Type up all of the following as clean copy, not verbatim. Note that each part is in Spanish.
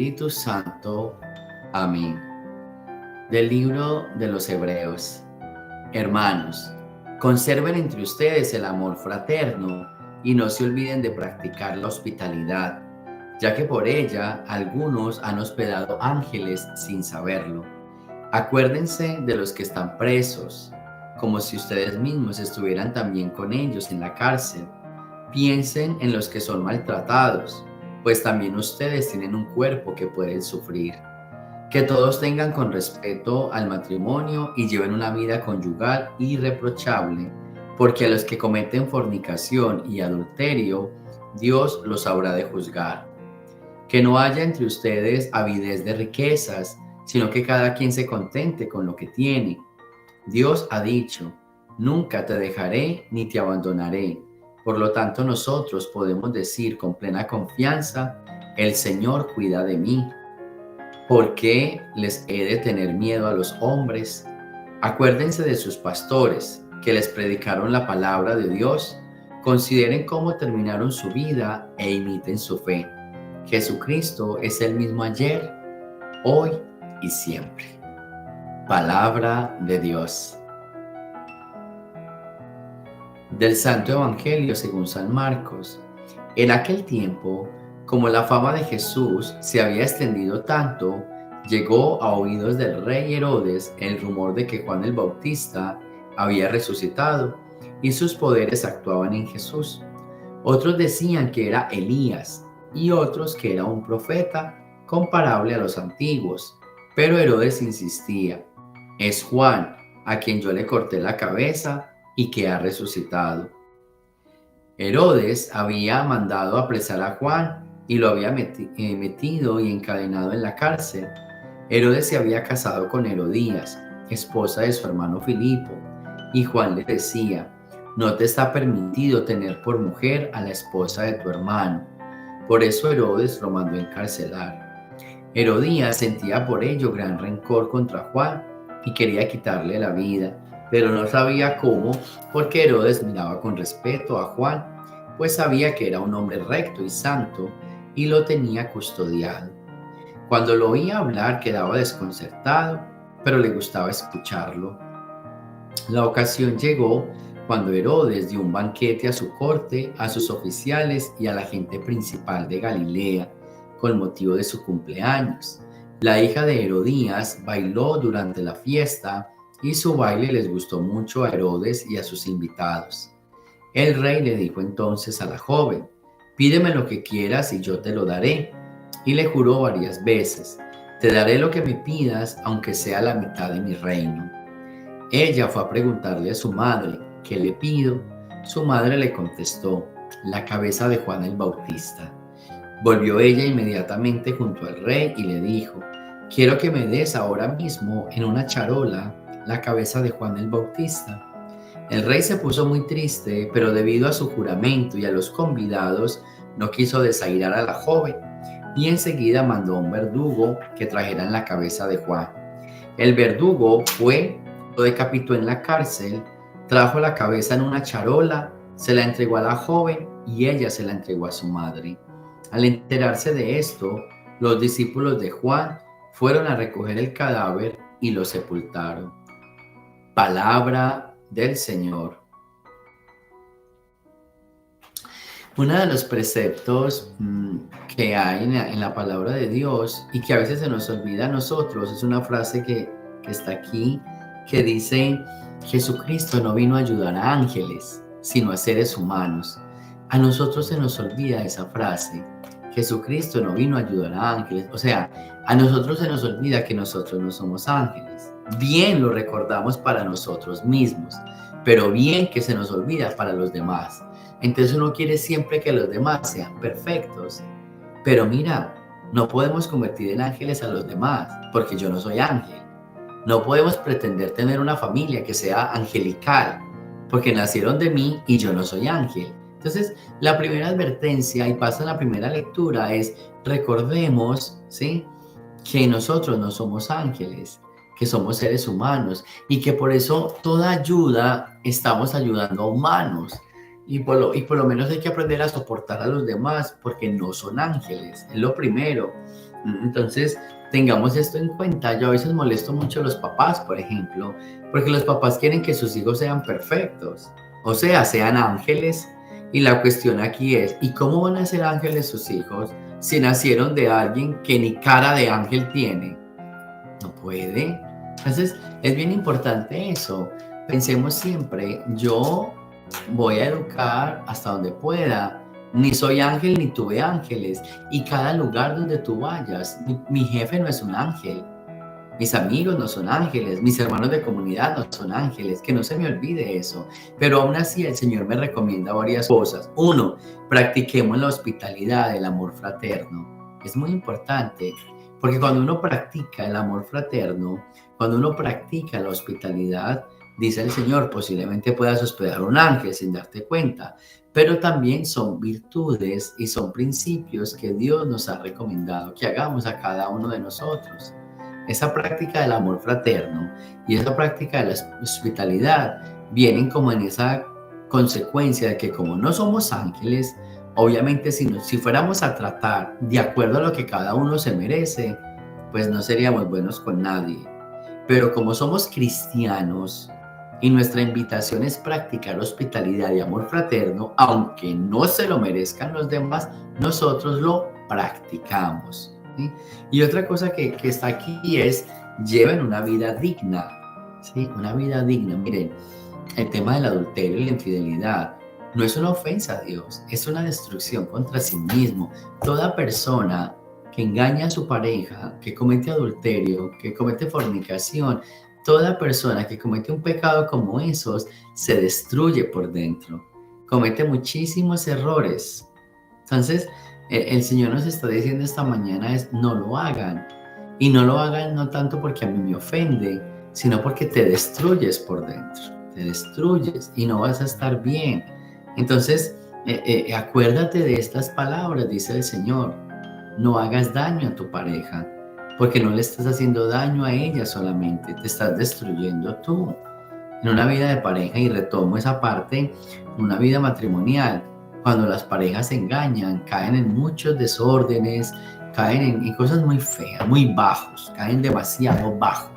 Espíritu Santo. Amén. Del libro de los Hebreos. Hermanos, conserven entre ustedes el amor fraterno y no se olviden de practicar la hospitalidad, ya que por ella algunos han hospedado ángeles sin saberlo. Acuérdense de los que están presos, como si ustedes mismos estuvieran también con ellos en la cárcel. Piensen en los que son maltratados, pues también ustedes tienen un cuerpo que pueden sufrir. Que todos tengan con respeto al matrimonio y lleven una vida conyugal irreprochable, porque a los que cometen fornicación y adulterio, Dios los habrá de juzgar. Que no haya entre ustedes avidez de riquezas, sino que cada quien se contente con lo que tiene. Dios ha dicho, nunca te dejaré ni te abandonaré. Por lo tanto, nosotros podemos decir con plena confianza, el Señor cuida de mí. ¿Por qué les he de tener miedo a los hombres? Acuérdense de sus pastores, que les predicaron la palabra de Dios. Consideren cómo terminaron su vida e imiten su fe. Jesucristo es el mismo ayer, hoy y siempre. Palabra de Dios. Del Santo Evangelio según San Marcos. En aquel tiempo, como la fama de Jesús se había extendido tanto, llegó a oídos del rey Herodes el rumor de que Juan el Bautista había resucitado y sus poderes actuaban en Jesús. Otros decían que era Elías y otros que era un profeta comparable a los antiguos. Pero Herodes insistía, es Juan, a quien yo le corté la cabeza y que ha resucitado. Herodes había mandado apresar a Juan y lo había metido y encadenado en la cárcel. Herodes se había casado con Herodías, esposa de su hermano Filipo, y Juan le decía, no te está permitido tener por mujer a la esposa de tu hermano. Por eso Herodes lo mandó encarcelar. Herodías sentía por ello gran rencor contra Juan y quería quitarle la vida, pero no sabía cómo, porque Herodes miraba con respeto a Juan, pues sabía que era un hombre recto y santo y lo tenía custodiado. Cuando lo oía hablar quedaba desconcertado, pero le gustaba escucharlo. La ocasión llegó cuando Herodes dio un banquete a su corte, a sus oficiales y a la gente principal de Galilea, con motivo de su cumpleaños. La hija de Herodías bailó durante la fiesta y su baile les gustó mucho a Herodes y a sus invitados. El rey le dijo entonces a la joven, pídeme lo que quieras y yo te lo daré. Y le juró varias veces, te daré lo que me pidas, aunque sea la mitad de mi reino. Ella fue a preguntarle a su madre, ¿qué le pido? Su madre le contestó, la cabeza de Juan el Bautista. Volvió ella inmediatamente junto al rey y le dijo, quiero que me des ahora mismo en una charola la cabeza de Juan el Bautista. El rey se puso muy triste, pero debido a su juramento y a los convidados, no quiso desairar a la joven y enseguida mandó a un verdugo que trajeran la cabeza de Juan. El verdugo fue, lo decapitó en la cárcel, trajo la cabeza en una charola, se la entregó a la joven y ella se la entregó a su madre. Al enterarse de esto, los discípulos de Juan fueron a recoger el cadáver y lo sepultaron. Palabra del Señor. Uno de los preceptos que hay en la palabra de Dios y que a veces se nos olvida a nosotros es una frase que está aquí que dice, Jesucristo no vino a ayudar a ángeles, sino a seres humanos. A nosotros se nos olvida esa frase. Jesucristo no vino a ayudar a ángeles. O sea, a nosotros se nos olvida que nosotros no somos ángeles. Bien lo recordamos para nosotros mismos, pero bien que se nos olvida para los demás. Entonces uno quiere siempre que los demás sean perfectos. Pero mira, no podemos convertir en ángeles a los demás, porque yo no soy ángel. No podemos pretender tener una familia que sea angelical, porque nacieron de mí y yo no soy ángel. Entonces, la primera advertencia, y pasa la primera lectura, es recordemos, ¿sí?, que nosotros no somos ángeles, que somos seres humanos y que por eso toda ayuda estamos ayudando a humanos. Y por lo menos hay que aprender a soportar a los demás porque no son ángeles, es lo primero. Entonces, tengamos esto en cuenta. Yo a veces molesto mucho a los papás, por ejemplo, porque los papás quieren que sus hijos sean perfectos, o sea, sean ángeles. Y la cuestión aquí es, ¿y cómo van a ser ángeles sus hijos si nacieron de alguien que ni cara de ángel tiene? No puede. Entonces, es bien importante eso. Pensemos siempre, yo voy a educar hasta donde pueda. Ni soy ángel ni tuve ángeles. Y cada lugar donde tú vayas, mi jefe no es un ángel. Mis amigos no son ángeles, mis hermanos de comunidad no son ángeles, que no se me olvide eso. Pero aún así el Señor me recomienda varias cosas. Uno, practiquemos la hospitalidad, el amor fraterno. Es muy importante, porque cuando uno practica el amor fraterno, cuando uno practica la hospitalidad, dice el Señor, posiblemente puedas hospedar un ángel sin darte cuenta, pero también son virtudes y son principios que Dios nos ha recomendado que hagamos a cada uno de nosotros. Esa práctica del amor fraterno y esa práctica de la hospitalidad vienen como en esa consecuencia de que como no somos ángeles, obviamente si fuéramos a tratar de acuerdo a lo que cada uno se merece, pues no seríamos buenos con nadie. Pero como somos cristianos y nuestra invitación es practicar hospitalidad y amor fraterno, aunque no se lo merezcan los demás, nosotros lo practicamos. ¿Sí? Y otra cosa que está aquí es, lleven una vida digna, ¿sí? Una vida digna. Miren, el tema del adulterio y la infidelidad no es una ofensa a Dios, es una destrucción contra sí mismo. Toda persona que engaña a su pareja, que comete adulterio, que comete fornicación, toda persona que comete un pecado como esos, se destruye por dentro, comete muchísimos errores. Entonces, el Señor nos está diciendo esta mañana es no lo hagan. Y no lo hagan no tanto porque a mí me ofende, sino porque te destruyes por dentro. Te destruyes y no vas a estar bien. Entonces, acuérdate de estas palabras, dice el Señor. No hagas daño a tu pareja, porque no le estás haciendo daño a ella solamente, te estás destruyendo tú. En una vida de pareja, y retomo esa parte, una vida matrimonial, cuando las parejas se engañan, caen en muchos desórdenes, caen en cosas muy feas, muy bajos, caen demasiado bajo.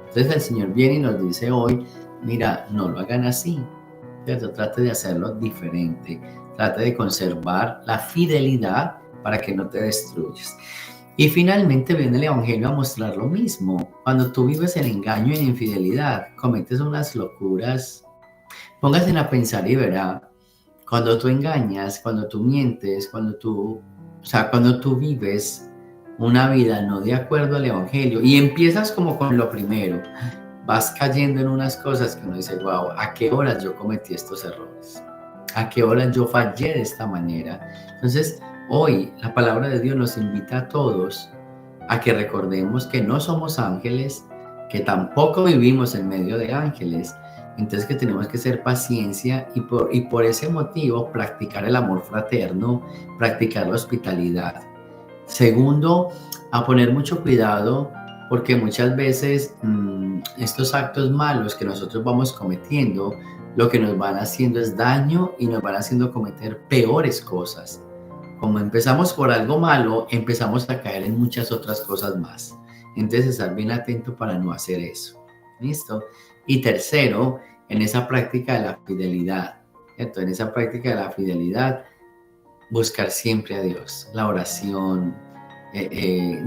Entonces el Señor viene y nos dice hoy, mira, no lo hagan así, ¿cierto? Trate de hacerlo diferente, trate de conservar la fidelidad para que no te destruyas. Y finalmente viene el Evangelio a mostrar lo mismo. Cuando tú vives en engaño y en infidelidad, cometes unas locuras. Póngase a pensar y verá, cuando tú engañas, cuando tú mientes, cuando tú vives una vida no de acuerdo al Evangelio y empiezas como con lo primero, vas cayendo en unas cosas que uno dice, wow, ¿a qué horas yo cometí estos errores? ¿A qué horas yo fallé de esta manera? Entonces, hoy la palabra de Dios nos invita a todos a que recordemos que no somos ángeles, que tampoco vivimos en medio de ángeles, entonces que tenemos que ser paciencia y por ese motivo practicar el amor fraterno, practicar la hospitalidad. Segundo, a poner mucho cuidado porque muchas veces estos actos malos que nosotros vamos cometiendo, lo que nos van haciendo es daño y nos van haciendo cometer peores cosas. Como empezamos por algo malo, empezamos a caer en muchas otras cosas más. Entonces, estar bien atento para no hacer eso. ¿Listo? Y tercero, en esa práctica de la fidelidad, ¿cierto? En esa práctica de la fidelidad, buscar siempre a Dios, la oración.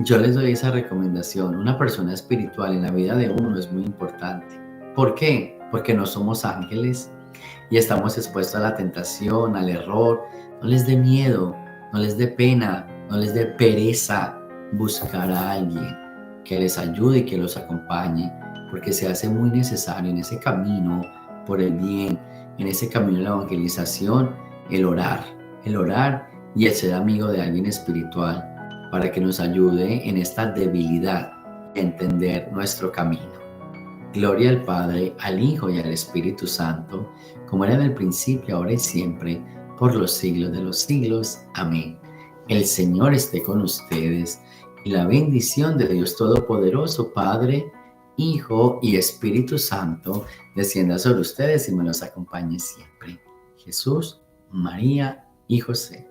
Yo les doy esa recomendación. Una persona espiritual en la vida de uno es muy importante. ¿Por qué? Porque no somos ángeles y estamos expuestos a la tentación, al error. No les dé miedo, no les dé pena, no les dé pereza buscar a alguien que les ayude y que los acompañe, porque se hace muy necesario en ese camino por el bien, en ese camino de la evangelización, el orar y el ser amigo de alguien espiritual para que nos ayude en esta debilidad y entender nuestro camino. Gloria al Padre, al Hijo y al Espíritu Santo, como era en el principio, ahora y siempre, por los siglos de los siglos. Amén. El Señor esté con ustedes y la bendición de Dios Todopoderoso, Padre, Hijo y Espíritu Santo, descienda sobre ustedes y me los acompañe siempre. Jesús, María y José.